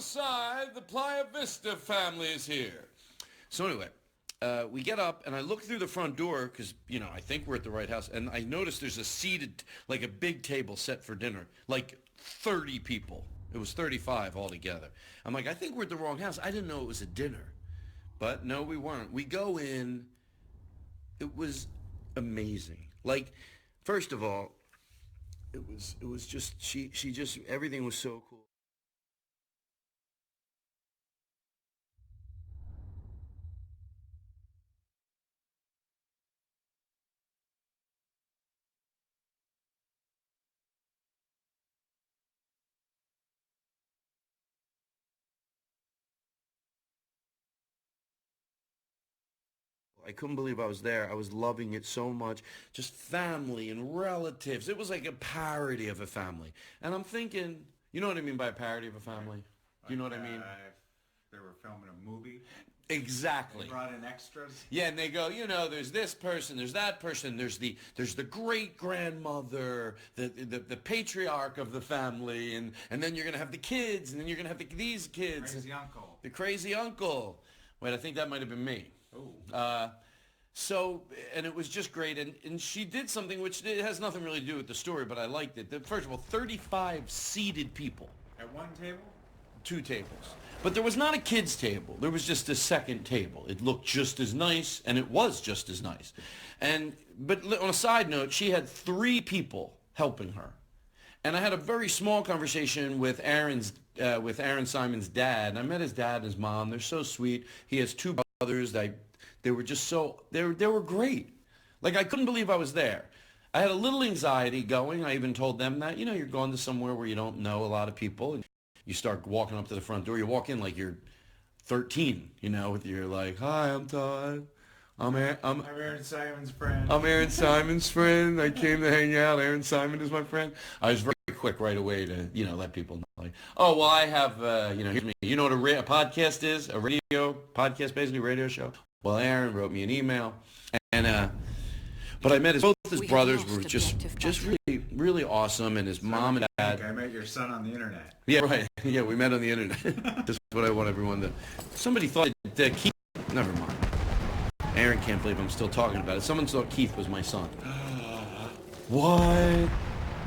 other side, the Playa Vista family is here. So anyway, we get up, and I look through the front door, because, you know, I think we're at the right house, and I notice there's a seated, like a big table set for dinner, like 30 people. It was 35 altogether. I'm like, I think we're at the wrong house. I didn't know it was a dinner. But no, we weren't. We go in. It was amazing. Like, first of all, it was just, she just, everything was so cool. I couldn't believe I was there. I was loving it so much. Just family and relatives. It was like a parody of a family. And I'm thinking, you know what I mean by a parody of a family? You know what I mean? They were filming a movie. Exactly. They brought in extras. Yeah, and they go, you know, there's this person, there's that person, there's the great grandmother, the patriarch of the family, and then you're gonna have the kids, and then you're gonna have these kids. Crazy uncle. The crazy uncle. Wait, I think that might have been me. Oh. So, and it was just great, and she did something which it has nothing really to do with the story, but I liked it. First of all, 35 seated people. At one table? 2 tables. But there was not a kid's table. There was just a second table. It looked just as nice, and it was just as nice. But on a side note, she had 3 people helping her. And I had a very small conversation with Aaron Simon's dad. I met his dad and his mom. They're so sweet. He has 2 brothers. They were just so, they were great. Like, I couldn't believe I was there. I had a little anxiety going. I even told them that, you know, you're going to somewhere where you don't know a lot of people. And you start walking up to the front door. You walk in like you're 13, you know, with your like, hi, I'm Todd. I'm Aaron Simon's friend. I'm Aaron Simon's friend. I came to hang out. Aaron Simon is my friend. I was very quick right away to, you know, let people know. Like, oh, well, I have, you know, here's me. You know what a podcast is? A radio podcast, basically radio show. Well, Aaron wrote me an email, and but I met both his brothers were just really, really awesome, and his mom and dad. I met your son on the internet. Yeah, right. Yeah, we met on the internet. That's what I want everyone to. Somebody thought that Keith. Never mind. Aaron can't believe I'm still talking about it. Someone thought Keith was my son. What?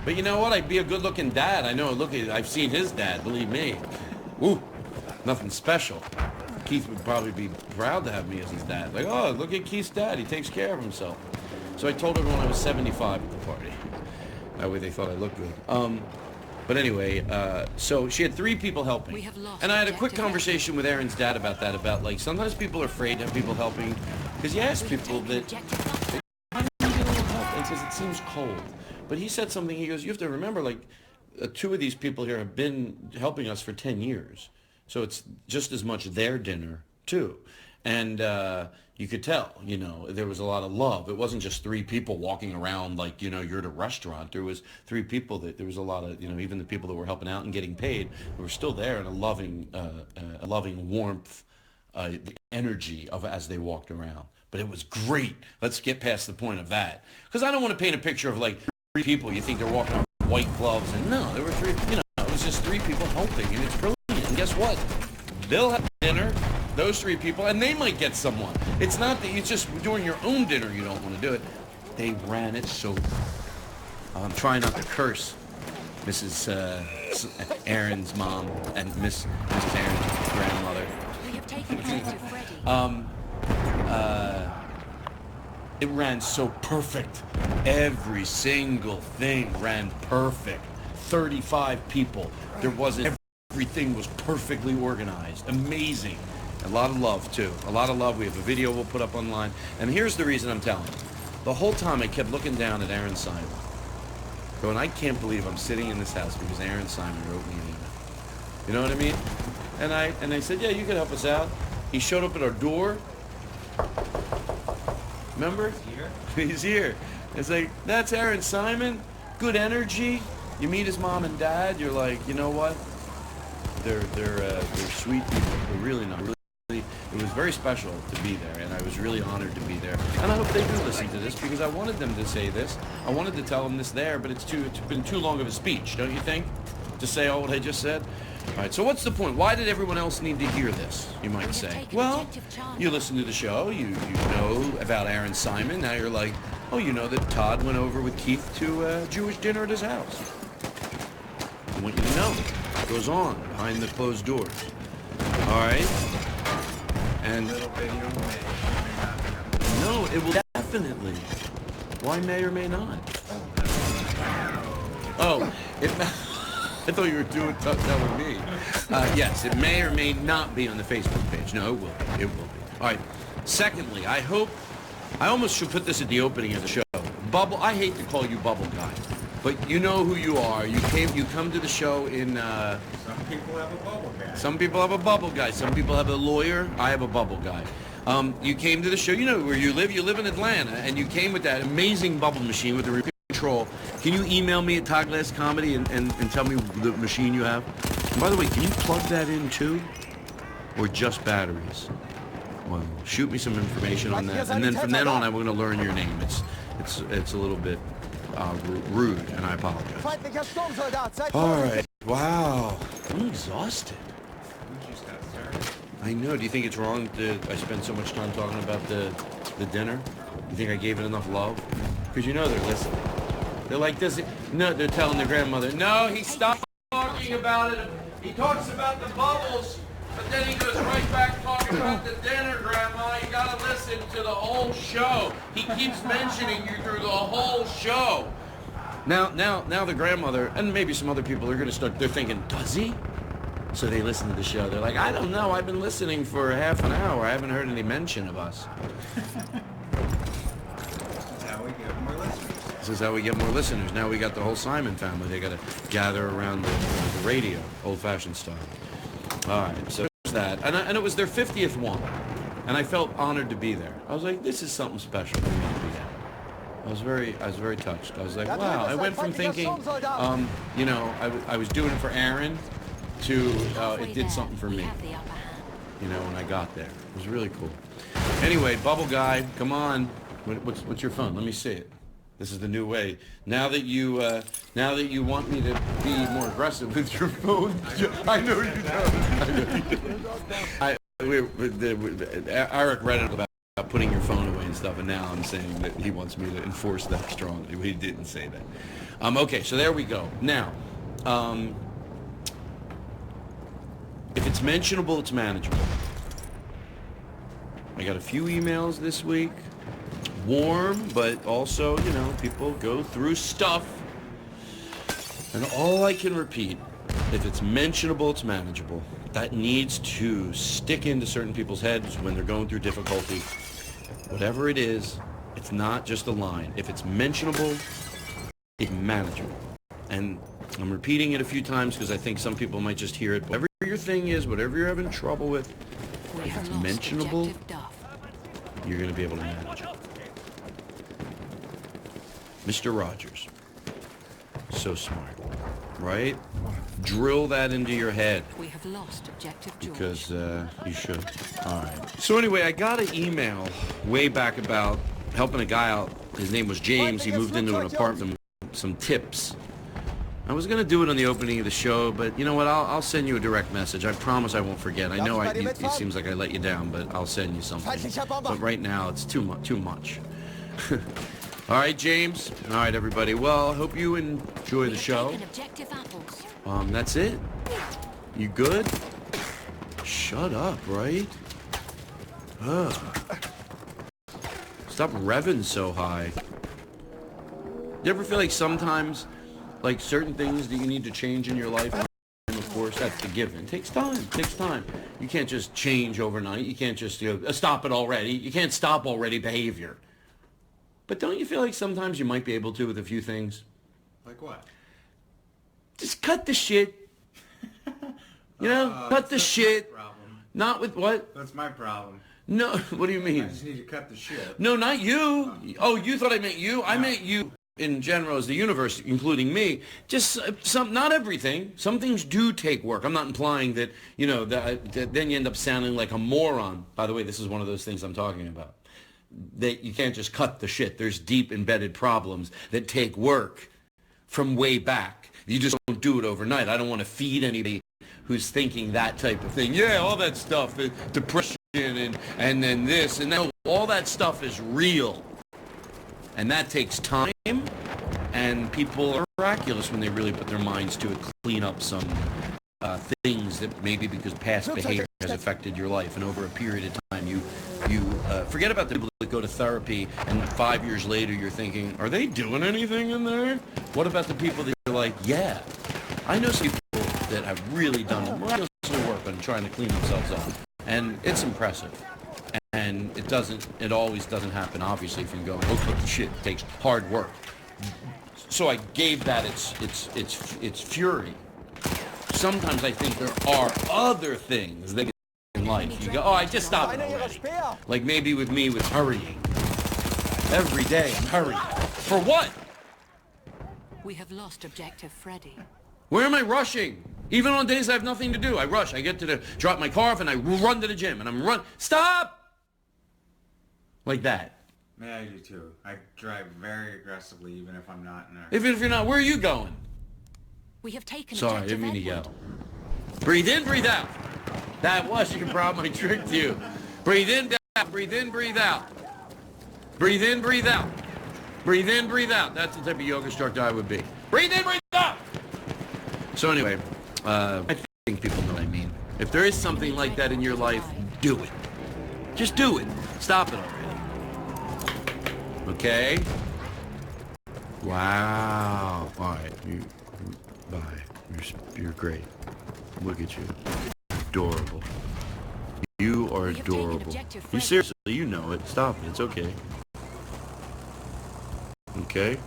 But you know what? I'd be a good-looking dad. I know. Look, I've seen his dad. Believe me. Woo. Nothing special. Keith would probably be proud to have me as his dad. Like, oh, look at Keith's dad. He takes care of himself. So I told everyone I was 75 at the party. That way they thought I looked good. But anyway, so she had 3 people helping. And I had a quick conversation with Aaron's dad about that, about like sometimes people are afraid to have people helping. Because you ask people that, why do you need a little help? And says it seems cold. But he said something, he goes, you have to remember, like, 2 of these people here have been helping us for 10 years. So it's just as much their dinner, too. And you could tell, you know, there was a lot of love. It wasn't just 3 people walking around like, you know, you're at a restaurant. There was 3 people that, there was a lot of, you know, even the people that were helping out and getting paid were still there in a loving warmth, the energy of as they walked around. But it was great. Let's get past the point of that. Because I don't want to paint a picture of like 3 people you think they're walking around with white gloves. And no, there were 3, you know, it was just 3 people helping. And it's brilliant. And guess what? They'll have dinner, those 3 people, and they might get someone. It's not that it's just during your own dinner you don't want to do it. They ran it so. I'm trying not to curse Mrs. Aaron's mom and Mrs. Aaron's grandmother. We have taken care of Freddie. It ran so perfect. Every single thing ran perfect. 35 people. There wasn't. Everything was perfectly organized. Amazing. A lot of love, too. A lot of love. We have a video we'll put up online. And here's the reason I'm telling you. The whole time I kept looking down at Aaron Simon. Going, I can't believe I'm sitting in this house because Aaron Simon wrote me an email. You know what I mean? And I said, yeah, you can help us out. He showed up at our door. Remember? He's here? He's here. It's like, that's Aaron Simon. Good energy. You meet his mom and dad. You're like, you know what? They're sweet people. They're really not. Really, it was very special to be there, and I was really honored to be there. And I hope they do listen to this because I wanted them to say this. I wanted to tell them this there, but it's been too long of a speech, don't you think? To say all what I just said. All right, so what's the point? Why did everyone else need to hear this, you might say? Well, you listen to the show, you know about Aaron Simon. Now you're like, oh, you know that Todd went over with Keith to a Jewish dinner at his house. I want you to know what goes on behind the closed doors. All right? And no, it will definitely. Why may or may not? Oh, I thought you were telling me. Yes, it may or may not be on the Facebook page. No, it will be. It will be. All right. Secondly, I almost should put this at the opening of the show. Bubble, I hate to call you Bubble Guy, but you know who you are. You come to the show in... Some people have a bubble guy. Some people have a bubble guy. Some people have a lawyer. I have a bubble guy. You came to the show. You know where you live. You live in Atlanta, and you came with that amazing bubble machine with the remote control. Can you email me at Todd Glass Comedy and tell me the machine you have? And by the way, can you plug that in too, or just batteries? Well, shoot me some information on that, and then from then on, I'm going to learn your name. It's a little bit rude, and I apologize. All right. Wow. I'm exhausted. We just got started. I know. Do you think it's wrong that I spend so much time talking about the dinner? You think I gave it enough love? Because you know they're listening. They're like, no, they're telling their grandmother, no, he stopped talking about it. He talks about the bubbles, but then he goes right back talking about the dinner, Grandma. You gotta listen to the whole show. He keeps mentioning you through the whole show. Now the grandmother, and maybe some other people are gonna start, they're thinking, does he? So they listen to the show. They're like, I don't know. I've been listening for half an hour. I haven't heard any mention of us. This is how we get more listeners. Now we got the whole Simon family. They got to gather around the radio, old-fashioned style. All right, so there's that. And it was their 50th one. And I felt honored to be there. I was like, this is something special for me to be at. I was very touched. I was like, wow. I went from thinking, you know, I was doing it for Aaron to it did something for me. You know, when I got there. It was really cool. Anyway, Bubble Guy, come on. What's your phone? Let me see it. This is the new way. Now that you want me to be more aggressive with your phone, I know you don't. Eric read it about putting your phone away and stuff, and now I'm saying that he wants me to enforce that strongly. He didn't say that. Okay, so there we go. Now, if it's mentionable, it's manageable. I got a few emails this week. Warm, but also, you know, people go through stuff. And all I can repeat, if it's mentionable, it's manageable. That needs to stick into certain people's heads when they're going through difficulty. Whatever it is, it's not just a line. If it's mentionable, it's manageable. And I'm repeating it a few times because I think some people might just hear it. Whatever your thing is, whatever you're having trouble with, if it's mentionable, you're going to be able to manage it. Mr. Rogers. So smart, right? Drill that into your head. We have lost objective George. Because you should. All right. So anyway, I got an email way back about helping a guy out. His name was James. He moved into an apartment with some tips. I was going to do it on the opening of the show, but you know what? I'll send you a direct message. I promise I won't forget. I know it seems like I let you down, but I'll send you something. But right now, it's too much. All right, James. All right, everybody. Well, I hope you enjoy the show. That's it? You good? Shut up, right? Ugh. Stop revving so high. You ever feel like sometimes, like certain things that you need to change in your life, and of course, that's the given. It takes time. It takes time. You can't just change overnight. You can't just, stop it already. You can't stop already behavior. But don't you feel like sometimes you might be able to with a few things? Like what? Just cut the shit. Cut the shit. Problem. Not with what? That's my problem. No, what do you mean? I just need to cut the shit. No, not you. Oh, you thought I meant you? No. I meant you in general as the universe, including me. Just not everything. Some things do take work. I'm not implying that, that then you end up sounding like a moron. By the way, this is one of those things I'm talking about. That you can't just cut the shit. There's deep embedded problems that take work from way back. You just don't do it overnight. I don't want to feed anybody who's thinking that type of thing. Yeah, all that stuff, depression and then this and that, all that stuff is real. And that takes time, and people are miraculous when they really put their minds to it, clean up some things that maybe because past behavior has affected your life, and over a period of time you forget about the people that go to therapy and 5 years later you're thinking, are they doing anything in there? What about the people that are like, yeah, I know some people that have really done miraculous work on trying to clean themselves up, and it's impressive. And it always doesn't happen, obviously, from going, oh, shit, it takes hard work. So I gave that its fury. Sometimes I think there are other things that in life. You go, oh, I just stopped it already. Like maybe with me with hurrying. Every day I'm hurrying. For what? We have lost objective Freddy. Where am I rushing? Even on days I have nothing to do, I rush. I get to drop my car off and I run to the gym and I'm Stop! Like that. Yeah, I do too. I drive very aggressively even if I'm not in a... Even if you're not, where are you going? We have taken Sorry, I objective didn't mean to Edward. yell. Breathe in, breathe out. That was your problem. I tricked you. Breathe in, breathe in, breathe out. Breathe in, breathe out. Breathe in, breathe out. That's the type of yoga instructor I would be. Breathe in, breathe out. So anyway, I think people know what I mean. If there is something like that in your life, do it. Just do it. Stop it already. Okay? Wow. All right. Bye. You're great. Look at you. Adorable. You are We have taken adorable. objective You Freddy. seriously, you know it. Stop it. It's okay. Okay?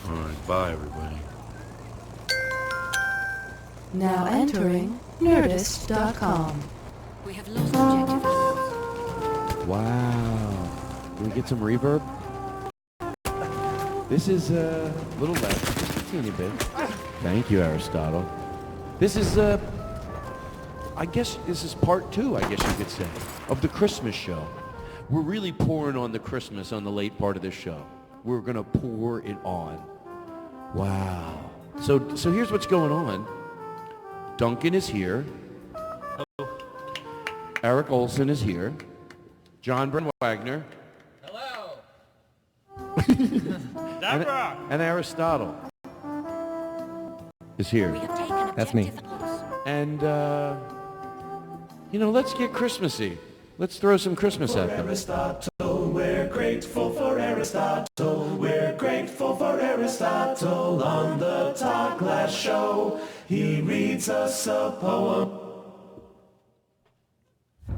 All right. Bye, everybody. Now entering Nerdist.com. We have lost objective Edward. Wow. Can we get some reverb? This is a little less, just a teeny bit. Thank you, Aristotle. This is, I guess this is part 2, I guess you could say, of the Christmas show. We're really pouring on the Christmas on the late part of this show. We're going to pour it on. Wow. So here's what's going on. Duncan is here. Hello. Eric Olson is here. John Bryn Wagner. Hello. And Aristotle is here. We have taken That's me. objective Edward. And, let's get Christmassy. Let's throw some Christmas at them. Aristotle, we're grateful for Aristotle. We're grateful for Aristotle on the Todd Glass Show. He reads us a poem.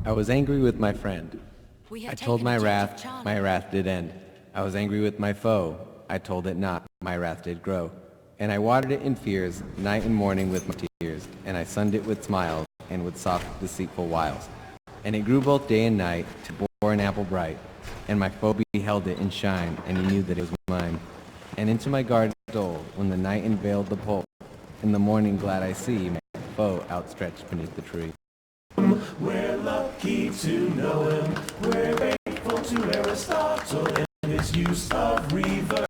I was angry with my friend. We have I told taken my objective wrath, Charlie. my wrath did end. I was angry with my foe. I told it not, my wrath did grow. And I watered it in fears, night and morning with my tears. And I sunned it with smiles, and with soft, deceitful wiles. And it grew both day and night, to bore an apple bright. And my foe beheld it in shine, and he knew that it was mine. And into my garden stole, when the night unveiled the pole. In the morning glad I see my foe outstretched beneath the tree. We're lucky to know him. We're grateful to Aristotle and his use of reverb.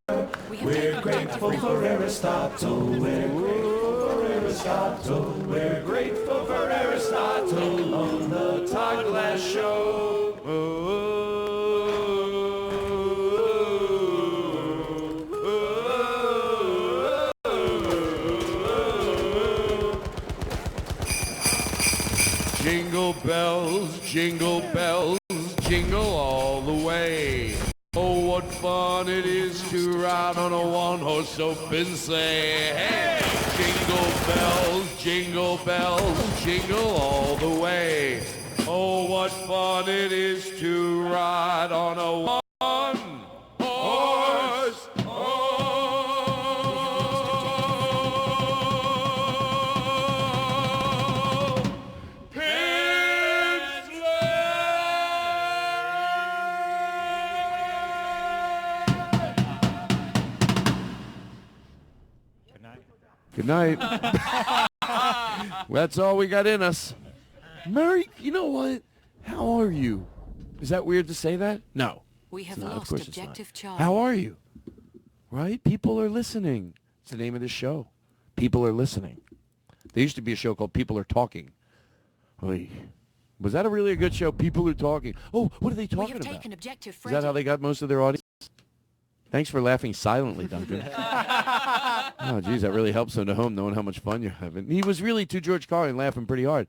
We have We're taken grateful objective for Edward. Aristotle. We're grateful for Aristotle. We're grateful for Aristotle on the Todd Glass Show. Jingle bells, jingle all the way. Oh, what fun it is to ride on a one-horse open sleigh. Hey! Jingle bells, jingle all the way. Oh, what fun it is to ride on a one-horse Good night. That's all we got in us. Merry, you know what? How are you? Is that weird to say that? No. We have It's not. Of lost course it's not. objective Charlie. How are you? Right? People are listening. It's the name of the show. People are listening. There used to be a show called People Are Talking. Oy. Was that really a good show? People Are Talking. Oh, what are they We talking have about? taken objective Is that how they got most of their audience? Thanks for laughing silently, Duncan. Oh, geez, that really helps them at home knowing how much fun you're having. He was really, to George Carlin, laughing pretty hard.